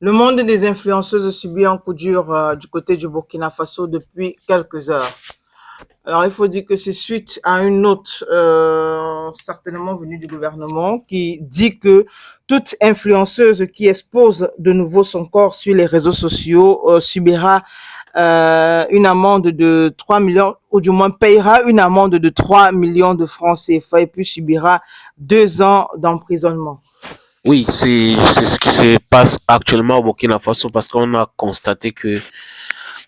Le monde des influenceuses subit un coup dur du côté du Burkina Faso depuis quelques heures. Alors, il faut dire que c'est suite à une note certainement venue du gouvernement qui dit que toute influenceuse qui expose de nouveau son corps sur les réseaux sociaux subira une amende de 3 millions, ou du moins payera une amende de 3 millions de francs CFA et puis subira 2 ans d'emprisonnement. Oui, c'est ce qui se passe actuellement au Burkina Faso parce qu'on a constaté que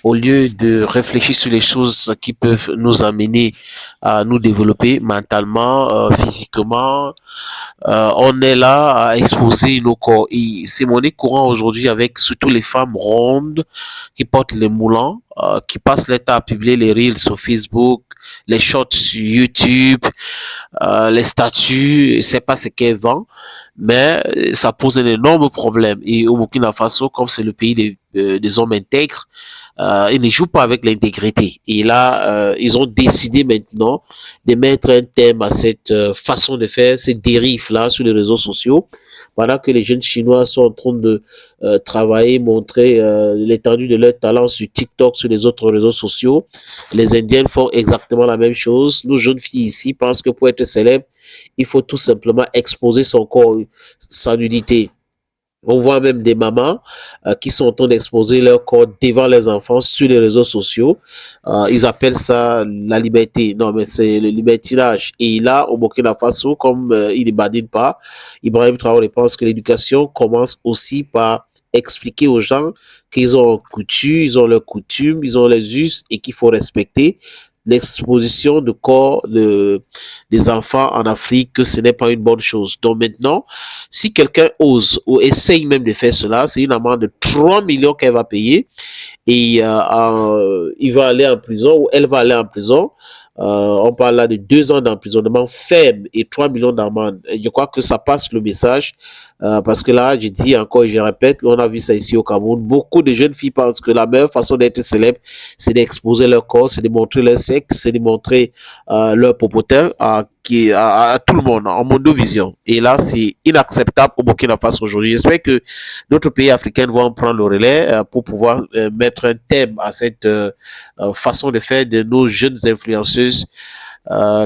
au lieu de réfléchir sur les choses qui peuvent nous amener à nous développer mentalement, physiquement, on est là à exposer nos corps. Et c'est monnaie courant aujourd'hui avec surtout les femmes rondes qui portent les moulants, qui passent leur temps à publier les reels sur Facebook, les shorts sur YouTube, les statuts, je sais pas ce qu'elles vendent, mais ça pose un énorme problème. Et au Burkina Faso, comme c'est le pays des hommes intègres, ils ne jouent pas avec l'intégrité. Et là, ils ont décidé maintenant de mettre un thème à cette façon de faire, ces dérives-là sur les réseaux sociaux, pendant que les jeunes Chinois sont en train de travailler, montrer l'étendue de leur talent sur TikTok, sur les autres réseaux sociaux. Les Indiens font exactement la même chose. Nous, jeunes filles ici, pensent que pour être célèbre, il faut tout simplement exposer son corps, sa nudité. On voit même des mamans qui sont en train d'exposer leur corps devant les enfants sur les réseaux sociaux. Ils appellent ça la liberté. Non, mais c'est le libertinage. Et là, au Burkina Faso, comme il ne badine pas, Ibrahim Traoré pense que l'éducation commence aussi par expliquer aux gens qu'ils ont coutume, ils ont leurs coutumes, ils ont les us et qu'il faut respecter l'exposition de corps des enfants en Afrique, que ce n'est pas une bonne chose. Donc maintenant, si quelqu'un ose ou essaye même de faire cela, c'est une amende de 3 millions qu'elle va payer et il va aller en prison ou elle va aller en prison. On parle là de 2 ans d'emprisonnement ferme et 3 millions d'amende. Je crois que ça passe le message parce que là, je dis encore et je répète, on a vu ça ici au Cameroun. Beaucoup de jeunes filles pensent que la meilleure façon d'être célèbre, c'est d'exposer leur corps, c'est de montrer leur sexe, c'est de montrer leur popotin à tout le monde en mondovision. Et là, c'est inacceptable au Burkina Faso aujourd'hui. J'espère que d'autres pays africains vont prendre le relais pour pouvoir mettre un thème à cette façon de faire de nos jeunes influenceuses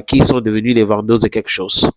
qui sont devenues les vendeuses de quelque chose.